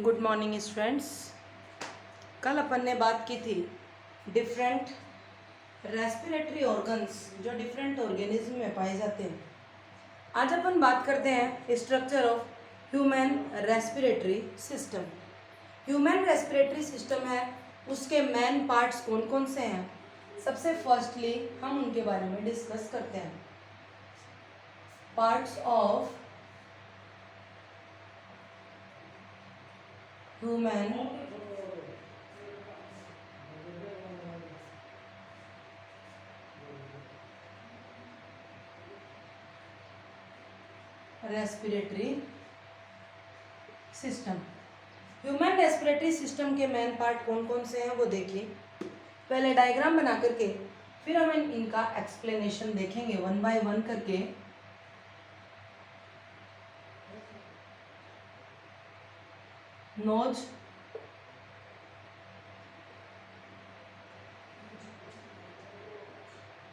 Good morning students. कल अपन ने बात की थी डिफरेंट रेस्पिरेटरी ऑर्गन्स जो डिफरेंट ऑर्गेनिज्म में पाए जाते हैं। आज अपन बात करते हैं structure of human respiratory system. Human respiratory system है, उसके मेन पार्ट्स कौन कौन से हैं। सबसे फर्स्टली हम उनके बारे में डिस्कस करते हैं। Parts of human respiratory system. Human respiratory system के मेन पार्ट कौन कौन से हैं वो देखिए। पहले डायग्राम बना करके फिर हम इनका एक्सप्लेनेशन देखेंगे वन बाय वन करके। नोज,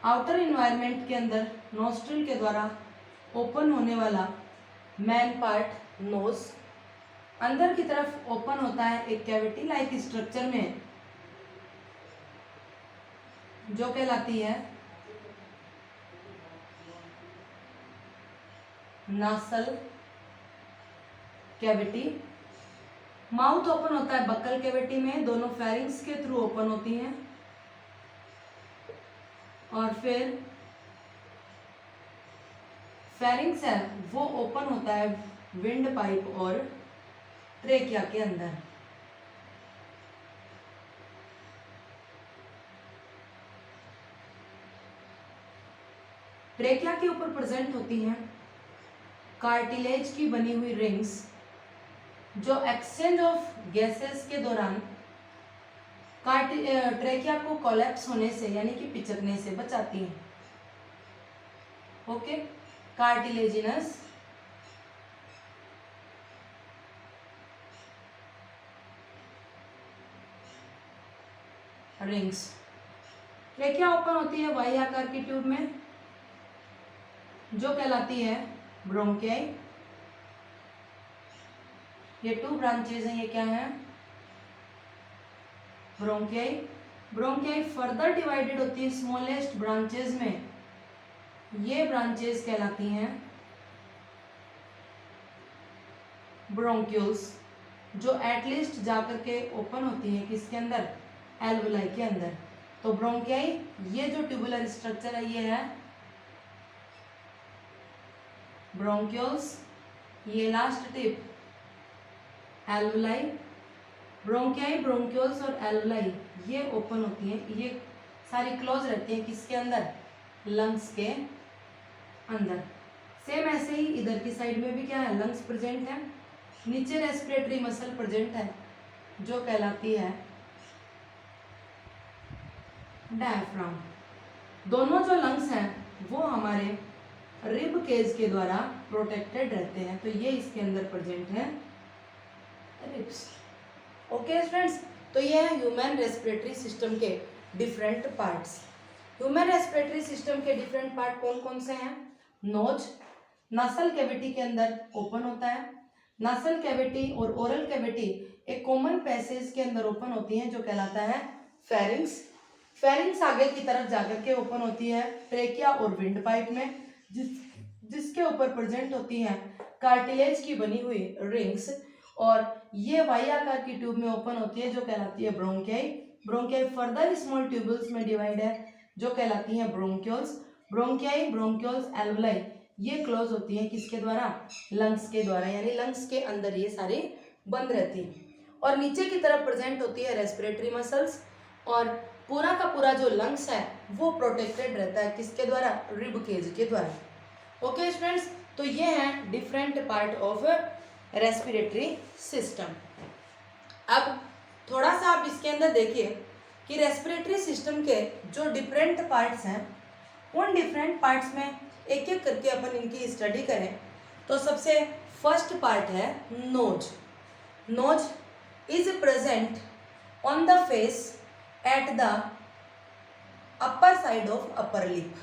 आउटर इन्वायरमेंट के अंदर नोस्ट्रिल के द्वारा ओपन होने वाला मेन पार्ट नोज, अंदर की तरफ ओपन होता है एक कैविटी लाइक स्ट्रक्चर में जो कहलाती है नासल कैविटी। माउथ ओपन होता है बक्कल कैविटी में, दोनों फेरिंग्स के थ्रू ओपन होती हैं। और फिर फेरिंग्स है वो ओपन होता है विंड पाइप और ट्रेकिया के अंदर। ट्रेकिया के ऊपर प्रेजेंट होती हैं कार्टिलेज की बनी हुई रिंग्स जो एक्सचेंज ऑफ गैसेस के दौरान ट्रेकिया को कोलैप्स होने से यानी कि पिचकने से बचाती हैं। Okay, cartilaginous rings. Trachea open होती है वाई आकार की ट्यूब में जो कहलाती है ब्रोंकियाई। ये 2 ब्रांचेज हैं, ये क्या है ब्रोंकियाई। ब्रोंकियाई फर्दर डिवाइडेड होती है स्मॉलेस्ट ब्रांचेज में, ये ब्रांचेज कहलाती हैं ब्रोंक्यूल्स जो एटलीस्ट जाकर के ओपन होती है किसके अंदर, एल्वुलाई के अंदर। तो ब्रोंकियाई ये जो ट्यूबुलर स्ट्रक्चर है ये है ब्रोंक्यूल्स, ये लास्ट टिप एल्वुलाई। ब्रोंकियाई, ब्रोंक्यूल्स और एल्वुलाई ये ओपन होती हैं, ये सारी क्लोज रहती हैं किसके अंदर, लंग्स के अंदर। सेम ऐसे ही इधर की साइड में भी क्या है, लंग्स प्रेजेंट है, नीचे रेस्पिरेटरी मसल प्रेजेंट है जो कहलाती है डायफ्राम। दोनों जो लंग्स हैं वो हमारे रिब केज के द्वारा प्रोटेक्टेड रहते हैं, तो ये इसके अंदर प्रेजेंट है रिब्स। ओके स्टूडेंट्स, तो ये है ह्यूमन रेस्पिरेटरी सिस्टम के different parts. Human respiratory system के डिफरेंट पार्ट कौन कौन से हैं। नोज नासल कैविटी के अंदर ओपन होता है। नासल कैविटी और ओरल कैविटी एक कॉमन पैसेज के अंदर ओपन होती हैं जो कहलाता है फेरिंग्स। फेरिंग्स आगे की तरफ जाकर के ओपन होती है ट्रेकिया और विंड पाइप में, जिसके ऊपर प्रेजेंट होती हैं कार्टिलेज की बनी हुई रिंग्स। और ये वाई आकार की ट्यूब में ओपन होती है जो कहलाती है ब्रोंकियाई। ब्रोंकियाई फर्दर स्मॉल ट्यूबल्स में डिवाइड है जो कहलाती हैं ब्रोंक्यूल्स। ब्रोंकियाई, ब्रोंक्यूल्स, एल्वुलाई ये क्लोज होती हैं किसके द्वारा, लंग्स के द्वारा, यानी लंग्स के अंदर ये सारी बंद रहती हैं। और नीचे की तरफ प्रेजेंट होती है रेस्पिरेटरी मसल्स और पूरा का पूरा जो लंग्स है वो प्रोटेक्टेड रहता है किसके द्वारा, रिब केज के द्वारा। ओके स्टूडेंट्स, तो ये हैं different part of respiratory system. अब थोड़ा सा आप इसके अंदर देखिए कि रेस्पिरेटरी सिस्टम के जो डिफरेंट पार्ट्स हैं उन डिफरेंट पार्ट्स में एक एक करके अपन इनकी स्टडी करें। तो सबसे फर्स्ट पार्ट है nose. Nose is present on the face at the upper side of upper lip.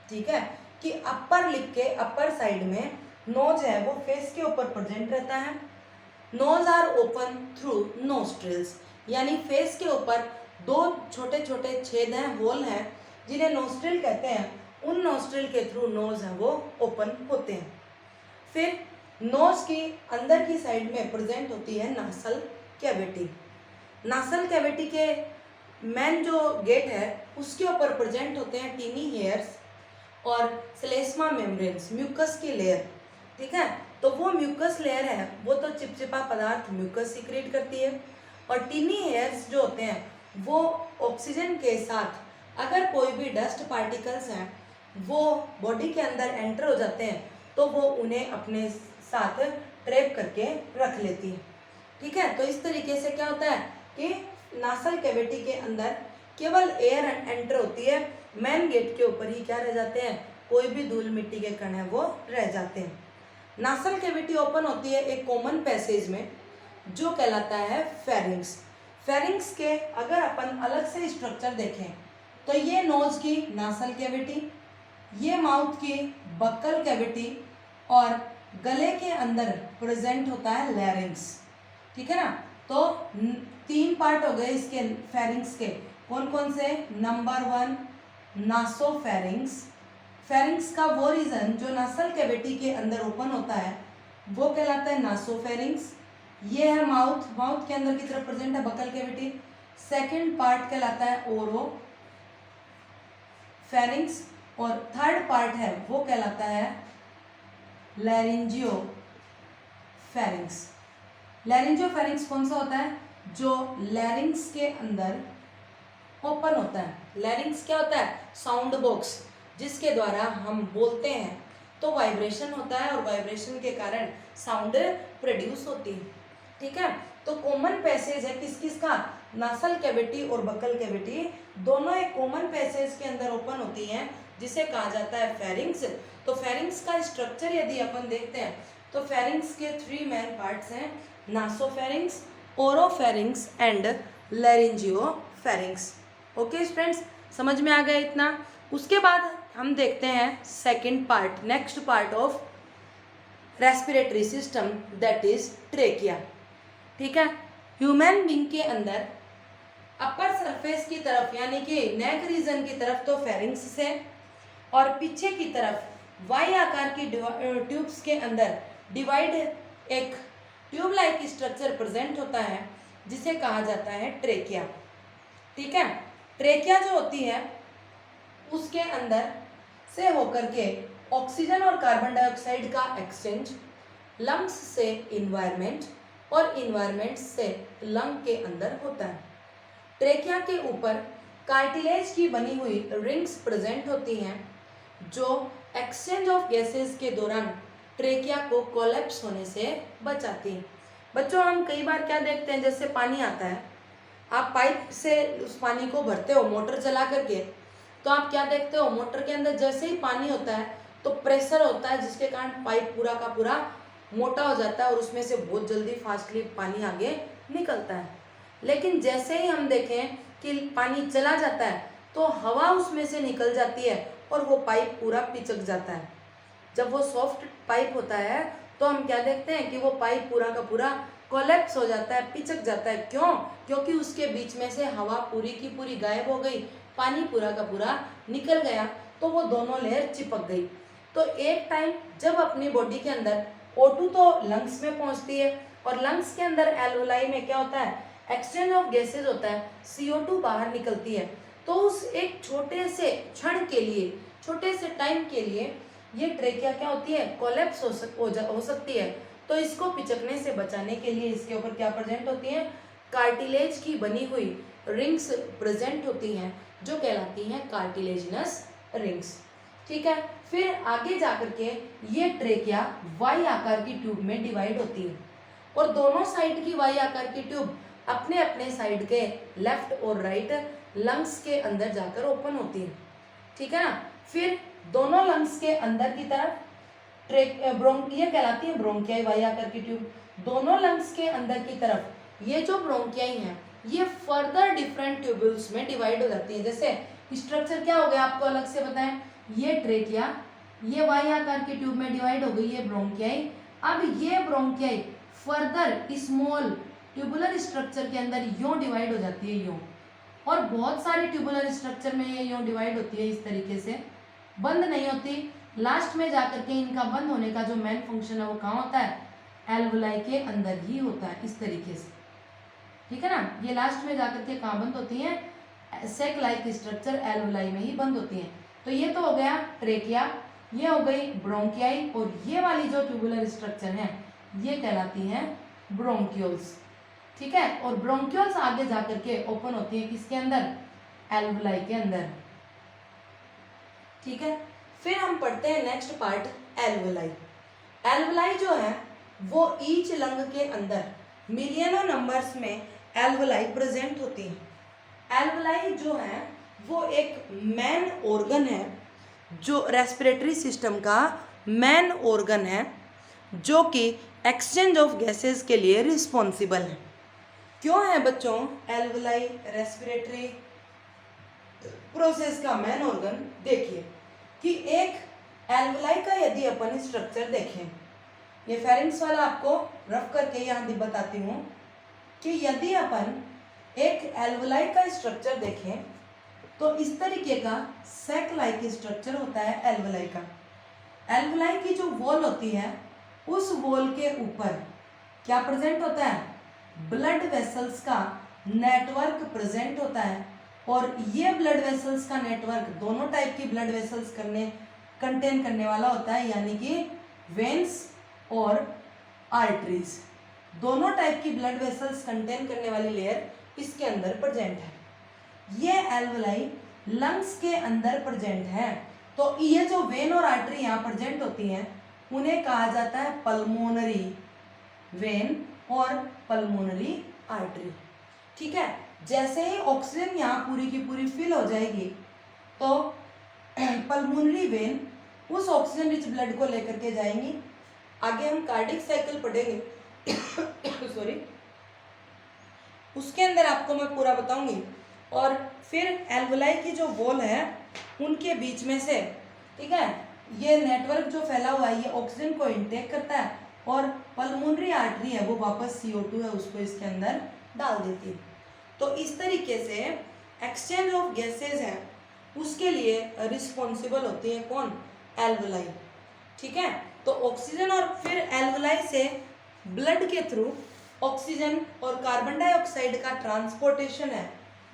ठीक है, कि अपर लिप के अपर साइड में नोज है वो फेस के ऊपर प्रेजेंट रहता है। Nose are open through nostrils, यानी फेस के ऊपर दो छोटे छोटे छेद हैं, होल हैं, जिन्हें नोस्ट्रिल कहते हैं। उन नोस्ट्रिल के थ्रू नोज है वो ओपन होते हैं। फिर नोज की अंदर की साइड में प्रेजेंट होती है नासल कैविटी। नासल कैविटी के मेन जो गेट है उसके ऊपर प्रेजेंट होते हैं टीनी हेयर्स और स्लेस्मा मेम्ब्रेन्स, म्यूकस की लेयर। ठीक है, तो वो म्यूकस लेयर है वो तो चिपचिपा पदार्थ म्यूकस सीक्रेट करती है, और टीनी हेयर्स जो होते हैं वो ऑक्सीजन के साथ अगर कोई भी डस्ट पार्टिकल्स हैं वो बॉडी के अंदर एंटर हो जाते हैं तो वो उन्हें अपने साथ ट्रैप करके रख लेती है। ठीक है, तो इस तरीके से क्या होता है कि नासल कैविटी के अंदर केवल एयर एंटर होती है, मेन गेट के ऊपर ही क्या रह जाते हैं, कोई भी धूल मिट्टी के कण है वो रह जाते हैं। नासल कैविटी ओपन होती है एक कॉमन पैसेज में जो कहलाता है फेरिंग्स। फेरिंग्स के अगर अपन अलग से स्ट्रक्चर देखें तो ये नोज की नासल कैविटी, ये माउथ की बक्कल कैविटी और गले के अंदर प्रेजेंट होता है लैरिंग्स। ठीक है ना, तो 3 पार्ट हो गए इसके फेरिंग्स के। कौन कौन से? नंबर 1 नासोफेरिंग्स। फेरिंग्स का वो रीजन जो नासल कैविटी के अंदर ओपन होता है वो कहलाता है नासोफेरिंग्स। ये है माउथ, माउथ के अंदर की तरफ प्रेजेंट है बक्कल कैविटी। सेकंड पार्ट कहलाता है ओरो फेरिंग्स और थर्ड पार्ट है वो कहलाता है लैरिंजियो फेरिंग्स। लैरिंजियो फेरिंग्स कौन सा होता है? जो लैरिंग्स के अंदर ओपन होता है। लैरिंग्स क्या होता है? साउंड बॉक्स, जिसके द्वारा हम बोलते हैं तो वाइब्रेशन होता है और वाइब्रेशन के कारण साउंड प्रोड्यूस होती है। ठीक है, तो कॉमन पैसेज है किस किस का? नासल कैविटी और बक्कल कैविटी दोनों एक कॉमन पैसेज के अंदर ओपन होती हैं जिसे कहा जाता है फेरिंग्स। तो फेरिंग्स का स्ट्रक्चर यदि अपन देखते हैं तो फेरिंग्स के 3 मेन पार्ट्स हैं, नासोफेरिंग्स, ओरोफेरिंग्स एंड लैरिंजियोफेरिंग्स। ओके स्टूडेंट्स, समझ में आ गया इतना? उसके बाद हम देखते हैं second part, next part of respiratory system that is trachea. ठीक है, ह्यूमन बीइंग के अंदर अपर सरफेस की तरफ यानी कि नेक रीजन की तरफ तो फेरिंग्स से और पीछे की तरफ वाई आकार की ट्यूब्स के अंदर डिवाइड एक ट्यूब लाइक स्ट्रक्चर प्रेजेंट होता है जिसे कहा जाता है ट्रेकिया। ठीक है, ट्रेकिया जो होती है उसके अंदर से होकर के ऑक्सीजन और कार्बन डाइऑक्साइड का एक्सचेंज लंग्स से इन्वायरमेंट और इन्वायरमेंट से लंग के अंदर होता है। ट्रेकिया के ऊपर कार्टिलेज की बनी हुई रिंग्स प्रेजेंट होती हैं जो एक्सचेंज ऑफ गैसेस के दौरान ट्रेकिया को कोलैप्स होने से बचाती हैं। बच्चों, हम कई बार क्या देखते हैं, जैसे पानी आता है, आप पाइप से उस पानी को भरते हो मोटर चला करके, तो आप क्या देखते हो, मोटर के अंदर जैसे ही पानी होता है तो प्रेशर होता है जिसके कारण पाइप पूरा का पूरा मोटा हो जाता है और उसमें से बहुत जल्दी फास्टली पानी आगे निकलता है। लेकिन जैसे ही हम देखें कि पानी चला जाता है तो हवा उसमें से निकल जाती है और वो पाइप पूरा पिचक जाता है। जब वो सॉफ्ट पाइप होता है तो हम क्या देखते हैं कि वो पाइप पूरा का पूरा कोलैप्स हो जाता है, पिचक जाता है। क्यों? क्योंकि उसके बीच में से हवा पूरी की पूरी गायब हो गई, पानी पूरा का पूरा निकल गया, तो वो दोनों लेयर चिपक गई। तो एक टाइम जब अपनी बॉडी के अंदर O2 तो लंग्स में पहुंचती है और लंग्स के अंदर एल्वोलाई में क्या होता है, एक्सचेंज ऑफ गैसेज होता है, CO2 बाहर निकलती है। तो उस एक छोटे से क्षण के लिए, छोटे से टाइम के लिए ये ट्रेकिया क्या होती है, कोलैप्स हो सकती है। तो इसको पिचकने से बचाने के लिए इसके ऊपर क्या प्रेजेंट होती है, कार्टिलेज की बनी हुई रिंग्स प्रेजेंट होती हैं जो कहलाती हैं कार्टिलेजिनस रिंग्स। ठीक है, फिर आगे जाकर के ये ट्रेकिया वाई आकार की ट्यूब में डिवाइड होती है और दोनों साइड की वाई आकार की ट्यूब अपने अपने साइड के लेफ्ट और राइट लंग्स के अंदर जाकर ओपन होती है। ठीक है ना, फिर दोनों लंग्स के अंदर की तरफ ये कहलाती है ब्रोंकियाई, वाई आकार की ट्यूब। दोनों लंग्स के अंदर की तरफ ये जो ब्रोंकियाई हैं ये फर्दर डिफरेंट ट्यूब्यूल्स में डिवाइड हो जाती है। जैसे स्ट्रक्चर क्या हो गया आपको अलग से बताएं, ये ट्रेकिया, ये वाई आकार की ट्यूब में डिवाइड हो गई, ये ब्रोंकियाई। अब ये ब्रोंकियाई फर्दर स्मॉल ट्यूबुलर स्ट्रक्चर के अंदर यूं डिवाइड हो जाती है यूं, और बहुत सारे ट्यूबुलर स्ट्रक्चर में ये यूं डिवाइड होती है इस तरीके से, बंद नहीं होती। लास्ट में जाकर के इनका बंद होने का जो मेन फंक्शन है वो कहाँ होता है, एल्वुलाई के अंदर ही होता है, इस तरीके से, ठीक है ना। ये लास्ट में जाकर के कहाँ बंद होती हैं, सेक लाइक स्ट्रक्चर एल्वुलाई में ही बंद होती हैं। तो ये तो हो गया ट्रेकिया, ये हो गई ब्रोंकियाई, और ये वाली जो ट्यूबुलर स्ट्रक्चर है ये कहलाती हैं ब्रोंक्यूल्स, ठीक है। और ब्रोंक्यूल्स आगे जाकर के ओपन होती है किसके अंदर, एल्वुलाई के अंदर, ठीक है। फिर हम पढ़ते हैं नेक्स्ट पार्ट, एल्वुलाई। एल्वुलाई जो है वो ईच लंग के अंदर मिलियनों नंबर्स में एल्वुलाई प्रेजेंट होती है। एल्वुलाई जो है वो एक मेन ऑर्गन है, जो रेस्पिरेटरी सिस्टम का मेन ऑर्गन है, जो कि एक्सचेंज ऑफ गैसेस के लिए रिस्पॉन्सिबल है। क्यों है बच्चों एल्वुलाई रेस्पिरेटरी प्रोसेस का मेन ऑर्गन? देखिए कि एक एल्वुलाई का यदि अपन स्ट्रक्चर देखें, ये फेरिंक्स वाला आपको रफ करके यहाँ बताती हूँ कि यदि अपन एक एल्वुलाई का स्ट्रक्चर देखें तो इस तरीके का सैक लाइक स्ट्रक्चर होता है एल्वुलाई का। एल्वुलाई की जो वॉल होती है उस वॉल के ऊपर क्या प्रेजेंट होता है, ब्लड वेसल्स का नेटवर्क प्रेजेंट होता है। और ये ब्लड वेसल्स का नेटवर्क दोनों टाइप की ब्लड वेसल्स कंटेन करने वाला होता है, यानी कि वेन्स और आर्टरीज, दोनों टाइप की ब्लड वेसल्स कंटेन करने वाली लेयर इसके अंदर प्रेजेंट है। ये एल्वुलाई लंग्स के अंदर प्रेजेंट है। तो ये जो वेन और आर्टरी यहाँ प्रेजेंट होती हैं उन्हें कहा जाता है पल्मोनरी वेन और पल्मोनरी आर्टरी, ठीक है। जैसे ही ऑक्सीजन यहाँ पूरी की पूरी फिल हो जाएगी तो पल्मोनरी वेन उस ऑक्सीजन रिच ब्लड को लेकर के जाएंगी। आगे हम कार्डिक साइकिल पढ़ेंगे सॉरी, उसके अंदर आपको मैं पूरा बताऊंगी। और फिर एल्वुलाई की जो वॉल है उनके बीच में से, ठीक है, ये नेटवर्क जो फैला हुआ है ये ऑक्सीजन को इनटेक करता है, और पल्मोनरी आर्टरी है वो वापस CO2 है उसको इसके अंदर डाल देती है। तो इस तरीके से एक्सचेंज ऑफ गैसेज है उसके लिए रिस्पॉन्सिबल होती है कौन, एल्वुलाई, ठीक है। तो ऑक्सीजन और फिर एल्वुलाई से ब्लड के थ्रू ऑक्सीजन और कार्बन डाइऑक्साइड का ट्रांसपोर्टेशन है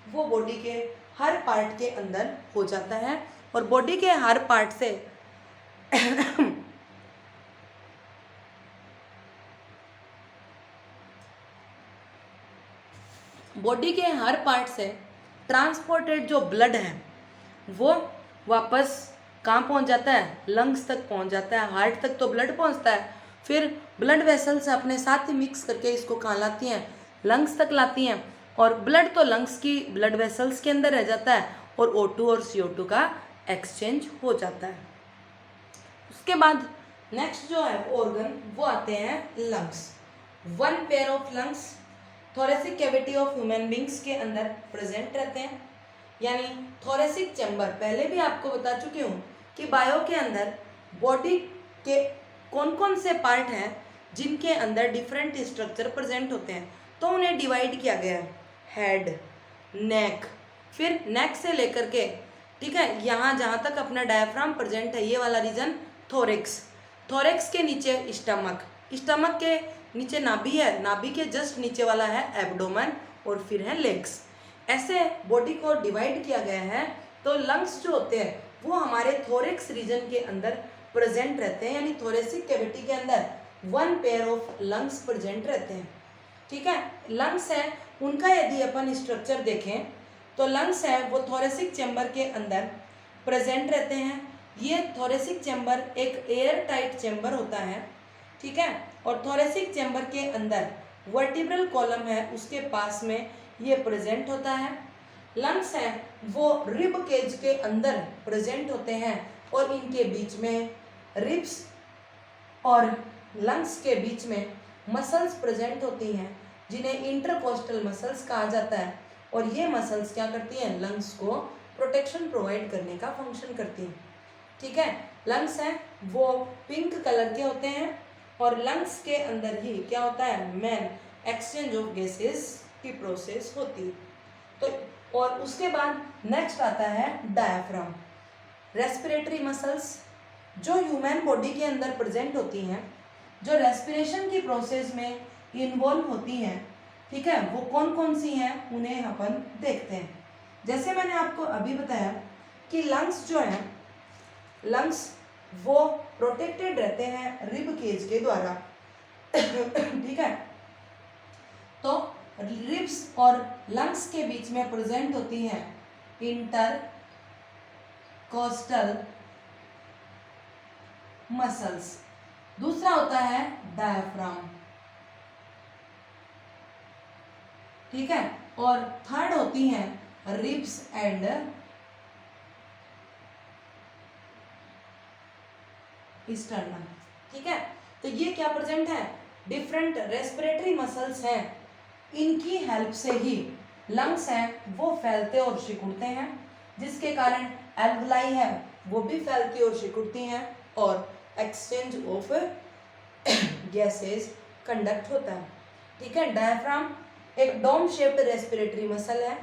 वो बॉडी के हर पार्ट के अंदर हो जाता है। और बॉडी के हर पार्ट से बॉडी के हर पार्ट से ट्रांसपोर्टेड जो ब्लड है वो वापस कहाँ पहुँच जाता है, लंग्स तक पहुँच जाता है। हार्ट तक तो ब्लड पहुँचता है, फिर ब्लड वेसल्स अपने साथ ही मिक्स करके इसको कहाँ लाती हैं, लंग्स तक लाती हैं। और ब्लड तो लंग्स की ब्लड वेसल्स के अंदर रह जाता है और O2 और CO2 का एक्सचेंज हो जाता है। उसके बाद नेक्स्ट जो है ऑर्गन वो आते हैं lungs. One pair of lungs thoracic cavity of human beings के अंदर प्रेजेंट रहते हैं, यानी थोरेसिक चैम्बर। पहले भी आपको बता चुकी हूँ कि बायो के अंदर बॉडी के कौन कौन से पार्ट हैं जिनके अंदर डिफरेंट स्ट्रक्चर प्रेजेंट होते हैं, तो उन्हें डिवाइड किया गया है, हेड, नेक, फिर नेक से लेकर के, ठीक है, यहाँ जहाँ तक अपना डायफ्राम प्रेजेंट है ये वाला रीजन थोरेक्स, थोरेक्स के नीचे स्टमक, स्टमक के नीचे नाभि है, नाभि के जस्ट नीचे वाला है एब्डोमेन, और फिर है लेग्स। ऐसे बॉडी को डिवाइड किया गया है। तो लंग्स जो होते हैं वो हमारे थोरेक्स रीजन के अंदर प्रेजेंट रहते हैं, यानी थोरेसिक कैविटी के अंदर one pair of lungs present रहते हैं, ठीक है। लंग्स है उनका यदि अपन स्ट्रक्चर देखें तो लंग्स है वो थोरेसिक चैम्बर के अंदर प्रेजेंट रहते हैं। ये थोरेसिक चैम्बर एक एयर टाइट चैम्बर होता है, ठीक है। और थोरेसिक चैम्बर के अंदर वर्टिब्रल कॉलम है उसके पास में ये प्रेजेंट होता है। लंग्स है वो रिब केज के अंदर प्रेजेंट होते हैं, और इनके बीच में रिब्स और लंग्स के बीच में मसल्स प्रेजेंट होती हैं जिन्हें इंटरकोस्टल मसल्स कहा जाता है। और ये मसल्स क्या करती हैं, लंग्स को प्रोटेक्शन प्रोवाइड करने का फंक्शन करती हैं, ठीक है। लंग्स हैं वो पिंक कलर के होते हैं, और लंग्स के अंदर ही क्या होता है, मेन एक्सचेंज ऑफ गैसेस की प्रोसेस होती है। तो और उसके बाद नेक्स्ट आता है डायफ्राम। रेस्पिरेटरी मसल्स जो ह्यूमन बॉडी के अंदर प्रेजेंट होती हैं, जो रेस्पिरेशन की प्रोसेस में इन्वॉल्व होती हैं, ठीक है, वो कौन कौन सी हैं उन्हें अपन देखते हैं। जैसे मैंने आपको अभी बताया कि लंग्स जो हैं, लंग्स वो प्रोटेक्टेड रहते हैं रिब केज के द्वारा, ठीक है। तो रिब्स और लंग्स के बीच में प्रेजेंट होती है इंटरकोस्टल मसल्स। दूसरा होता है डायफ्राम, ठीक है, और थर्ड होती हैं रिब्स एंड स्टर्नम, ठीक है। तो ये क्या प्रेजेंट है, डिफरेंट रेस्पिरेटरी मसल्स हैं, इनकी हेल्प से ही लंग्स हैं वो फैलते और सिकुड़ते हैं, जिसके कारण एल्वलाई है वो भी फैलती और सिकुड़ती हैं और एक्सचेंज ऑफ गैसेस कंडक्ट होता है, ठीक है। डायफ्राम एक डोम शेप्ड रेस्पिरेटरी मसल है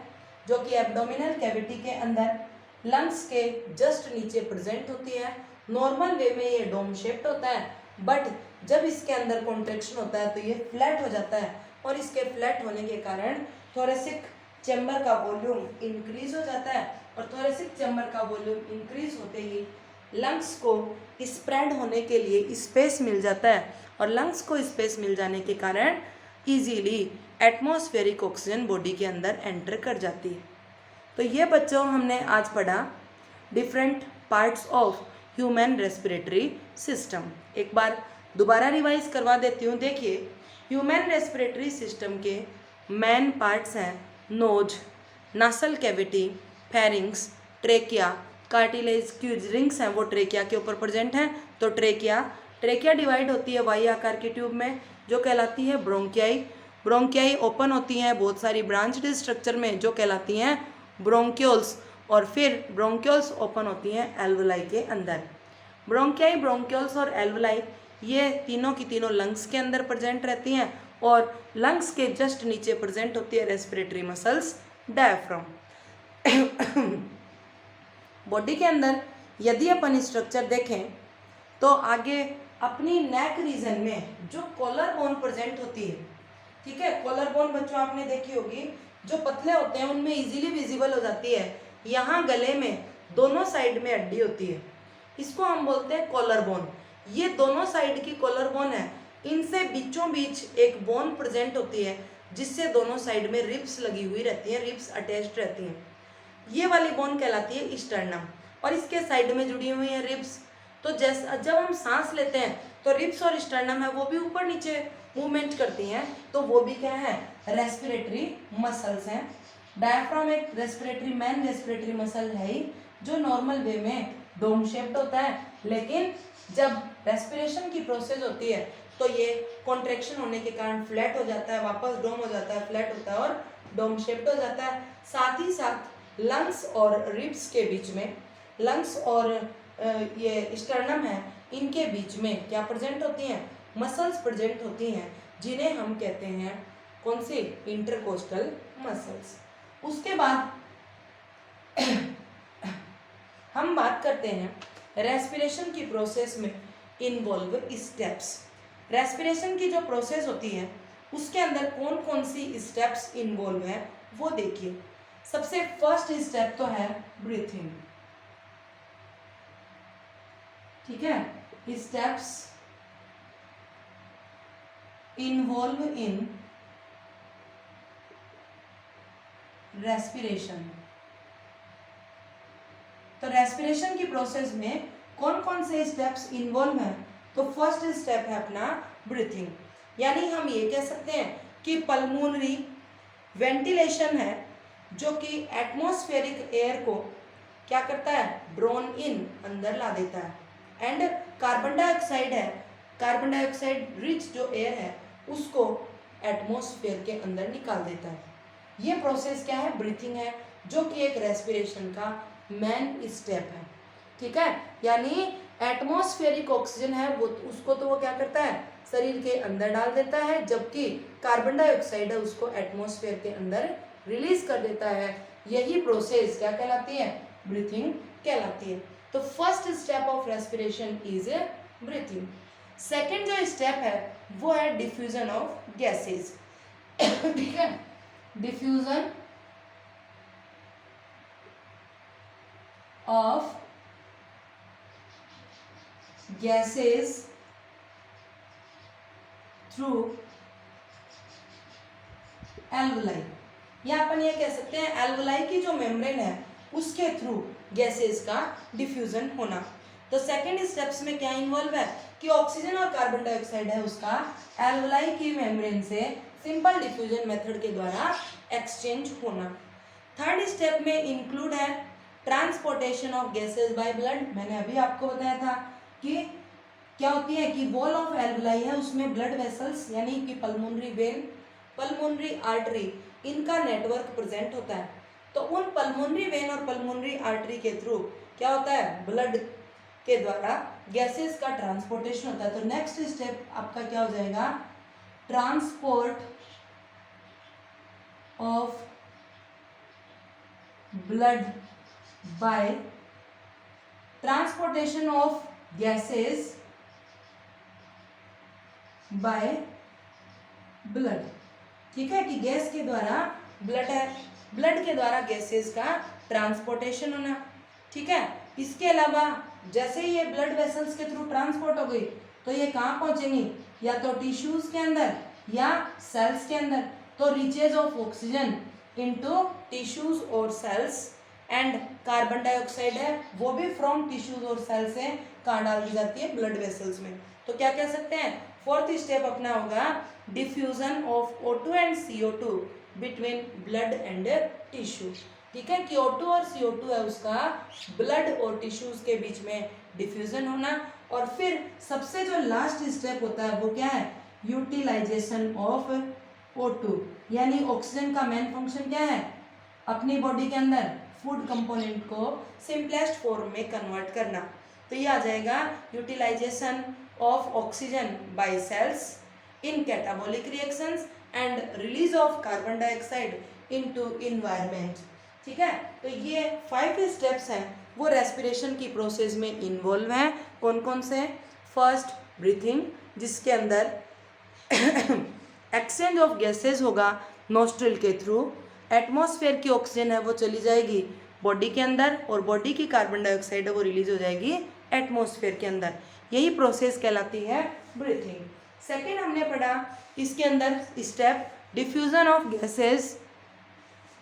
जो कि एब्डोमिनल कैविटी के अंदर लंग्स के जस्ट नीचे प्रेजेंट होती है। नॉर्मल वे में ये डोम शेप्ड होता है, बट जब इसके अंदर कॉन्ट्रैक्शन होता है तो ये फ्लैट हो जाता है, और इसके फ्लैट होने के कारण थोरेसिक चैम्बर का वॉल्यूम इंक्रीज हो जाता है, और थोरेसिक चैम्बर का वॉल्यूम इंक्रीज होते ही लंग्स को स्प्रेड होने के लिए स्पेस मिल जाता है, और लंग्स को स्पेस मिल जाने के कारण इजीली एटमॉस्फेरिक ऑक्सीजन बॉडी के अंदर एंटर कर जाती है। तो ये बच्चों हमने आज पढ़ा different parts of human respiratory system. एक बार दोबारा रिवाइज करवा देती हूँ। देखिए, ह्यूमन रेस्पिरेटरी सिस्टम के मेन पार्ट्स हैं nose, nasal cavity, pharynx, trachea, cartilage की रिंग्स हैं वो ट्रेकिया के ऊपर प्रेजेंट हैं। तो ट्रेकिया डिवाइड होती है वाई आकार की ट्यूब में जो कहलाती है ब्रोंकियाई। ब्रोंकियाई ओपन होती हैं बहुत सारी ब्रांच्ड स्ट्रक्चर में जो कहलाती हैं ब्रोंक्यूल्स, और फिर ब्रोंक्यूल्स ओपन होती हैं एल्वलाई के अंदर। ब्रोंकियाई, ब्रोंक्यूल्स और एल्वलाई ये तीनों की तीनों लंग्स के अंदर प्रेजेंट रहती हैं, और लंग्स के जस्ट नीचे प्रेजेंट होती है रेस्पिरेटरी मसल्स डायफ्राम। बॉडी के अंदर यदि अपन स्ट्रक्चर देखें तो आगे अपनी नेक रीजन में जो कॉलर बोन प्रेजेंट होती है, ठीक है, कॉलर बोन बच्चों आपने देखी होगी जो पतले होते हैं उनमें इजीली विजिबल हो जाती है। यहाँ गले में दोनों साइड में हड्डी होती है, इसको हम बोलते हैं कॉलर बोन। ये दोनों साइड की कॉलर बोन है, इनसे बीचों बीच एक बोन प्रेजेंट होती है जिससे दोनों साइड में रिब्स लगी हुई रहती हैं, रिब्स अटैच्ड रहती हैं। ये वाली बोन कहलाती है स्टर्नम, और इसके साइड में जुड़ी हुई है रिब्स। तो जैसे जब हम सांस लेते हैं तो रिब्स और स्टर्नम है वो भी ऊपर नीचे मूवमेंट करती हैं, तो वो भी क्या है, रेस्पिरेटरी मसल्स हैं। डायफ्राम एक रेस्पिरेटरी मेन रेस्पिरेटरी मसल है ही जो नॉर्मल वे में डोम शेप्ड होता है, लेकिन जब रेस्पिरेशन की प्रोसेस होती है तो ये कॉन्ट्रैक्शन होने के कारण फ्लैट हो जाता है, वापस डोम हो जाता है, फ्लैट होता है और डोम शेप्ड हो जाता है। साथ ही साथ लंग्स और रिब्स के बीच में, लंग्स और ये स्टर्नम है इनके बीच में क्या प्रेजेंट होती हैं, मसल्स प्रेजेंट होती हैं जिन्हें हम कहते हैं कौन सी, इंटरकोस्टल मसल्स। उसके बाद हम बात करते हैं रेस्पिरेशन की प्रोसेस में इन्वॉल्व स्टेप्स। रेस्पिरेशन की जो प्रोसेस होती है उसके अंदर कौन कौन सी स्टेप्स इन्वॉल्व है वो देखिए। सबसे फर्स्ट स्टेप तो है ब्रीथिंग, ठीक है। Steps involve in respiration. तो रेस्पिरेशन की प्रोसेस में कौन कौन से स्टेप्स इन्वॉल्व हैं, तो फर्स्ट स्टेप है अपना ब्रीथिंग, यानी हम ये कह सकते हैं कि पल्मोनरी वेंटिलेशन है जो कि एटमॉस्फेरिक एयर को क्या करता है, ड्रॉन इन, अंदर ला देता है, एंड कार्बन डाइऑक्साइड है, कार्बन डाइऑक्साइड रिच जो एयर है उसको एटमॉस्फेयर के अंदर निकाल देता है। ये प्रोसेस क्या है, ब्रीथिंग है, जो कि एक रेस्पिरेशन का मेन स्टेप है, ठीक है। यानी एटमॉस्फेरिक ऑक्सीजन है वो उसको तो वो क्या करता है, शरीर के अंदर डाल देता है, जबकि कार्बन डाइऑक्साइड है उसको एटमॉस्फेयर के अंदर रिलीज कर देता है। यही प्रोसेस क्या कहलाती है? ब्रीथिंग कहलाती है। तो first step of respiration is breathing. Second जो स्टेप है वो है डिफ्यूजन ऑफ गैसेस। ठीक है, diffusion of gases through alveoli, या अपन ये कह सकते हैं एल्वुलाई की जो मेम्ब्रेन है उसके थ्रू गैसेस का डिफ्यूजन होना। तो सेकेंड स्टेप्स में क्या इन्वॉल्व है कि ऑक्सीजन और कार्बन डाइऑक्साइड है उसका एल्वुलाई की मेम्ब्रेन से सिंपल डिफ्यूजन मेथड के द्वारा एक्सचेंज होना। थर्ड स्टेप में इंक्लूड है transportation of gases by blood. मैंने अभी आपको बताया था कि क्या होती है कि वॉल ऑफ एल्वुलाई है उसमें ब्लड वेसल्स यानी कि पल्मोनरी वेन, पल्मोनरी आर्टरी, इनका नेटवर्क प्रेजेंट होता है। तो उन पल्मोनरी वेन और पल्मोनरी आर्टरी के थ्रू क्या होता है? ब्लड के द्वारा गैसेस का ट्रांसपोर्टेशन होता है। तो नेक्स्ट स्टेप आपका क्या हो जाएगा? Transport of blood bye transportation of gases by blood. ठीक है कि गैस के द्वारा ब्लड है, ब्लड के द्वारा गैसेस का ट्रांसपोर्टेशन होना। ठीक है, इसके अलावा जैसे ही ये ब्लड वेसल्स के थ्रू ट्रांसपोर्ट हो गई तो ये कहाँ पहुंचेंगी? या तो टिश्यूज के अंदर या सेल्स के अंदर। तो reaches of oxygen into tissues और सेल्स, एंड कार्बन डाइऑक्साइड है वो भी फ्रॉम टिश्यूज और सेल्स से कहाँ डाल दी जाती है? ब्लड वेसल्स में। तो क्या कह सकते हैं? फोर्थ स्टेप अपना होगा diffusion of O2 and CO2 between blood and tissue. ठीक है कि O2 और CO2 है उसका ब्लड और टिश्यूज के बीच में डिफ्यूजन होना। और फिर सबसे जो लास्ट स्टेप होता है वो क्या है? यूटिलाइजेशन ऑफ O2, यानी ऑक्सीजन का मेन फंक्शन क्या है? अपनी बॉडी के अंदर फूड कंपोनेंट को सिंपलेस्ट फॉर्म में कन्वर्ट करना। तो ये आ जाएगा utilisation of oxygen by cells in catabolic reactions and release of carbon dioxide into environment. ठीक है, तो ये 5 स्टेप्स हैं वो रेस्पिरेशन की प्रोसेस में इन्वॉल्व हैं। कौन कौन से? फर्स्ट ब्रीथिंग, जिसके अंदर एक्सचेंज ऑफ गैसेस होगा नोस्ट्रिल के थ्रू। एटमॉस्फेयर की ऑक्सीजन है वो चली जाएगी बॉडी के अंदर और बॉडी की कार्बन डाइऑक्साइड है वो रिलीज हो जाएगी एटमॉस्फेयर के अंदर। यही प्रोसेस कहलाती है ब्रीथिंग। सेकेंड हमने पढ़ा इसके अंदर step diffusion of gases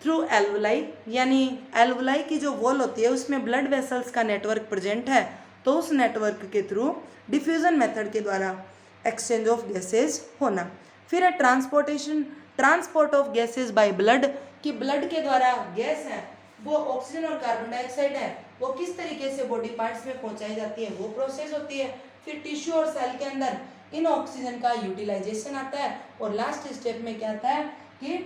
through alveoli, यानी एल्वुलाई की जो वॉल होती है उसमें ब्लड वेसल्स का नेटवर्क प्रेजेंट है, तो उस नेटवर्क के थ्रू डिफ्यूजन मेथड के द्वारा एक्सचेंज ऑफ गैसेस होना। फिर है transport of gases by blood, कि ब्लड के द्वारा गैस है वो ऑक्सीजन और कार्बन डाइऑक्साइड है वो किस तरीके से बॉडी पार्ट्स में पहुंचाई जाती है, वो प्रोसेस होती है। फिर टिश्यू और सेल के अंदर इन ऑक्सीजन का यूटिलाइजेशन आता है। और लास्ट स्टेप में क्या आता है कि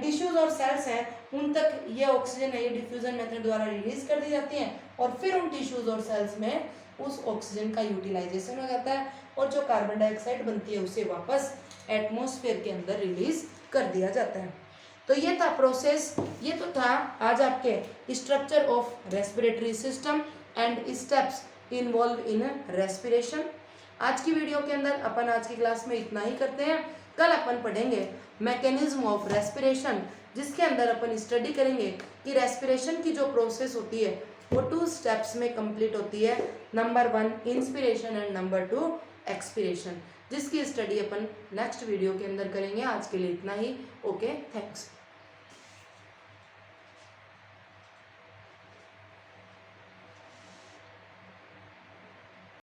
टिश्यूज और सेल्स हैं उन तक ये ऑक्सीजन है ये डिफ्यूजन मेथड द्वारा रिलीज कर दी जाती है और फिर उन टिश्यूज और सेल्स में उस ऑक्सीजन का यूटिलाइजेशन हो जाता है और जो कार्बन डाइऑक्साइड बनती है उसे वापस एटमॉस्फेयर के अंदर रिलीज कर दिया जाता है। तो ये था प्रोसेस, ये तो था आज आपके structure of respiratory system and steps involve in respiration. आज की वीडियो के अंदर अपन आज की क्लास में इतना ही करते हैं। कल अपन पढ़ेंगे मैकेनिज्म ऑफ रेस्पिरेशन, जिसके अंदर अपन स्टडी करेंगे कि रेस्पिरेशन की जो प्रोसेस होती है वो 2 स्टेप्स में कंप्लीट होती है। Number 1 inspiration and number 2 expiration, जिसकी स्टडी अपन नेक्स्ट वीडियो के अंदर करेंगे। आज के लिए इतना ही। Okay, thanks.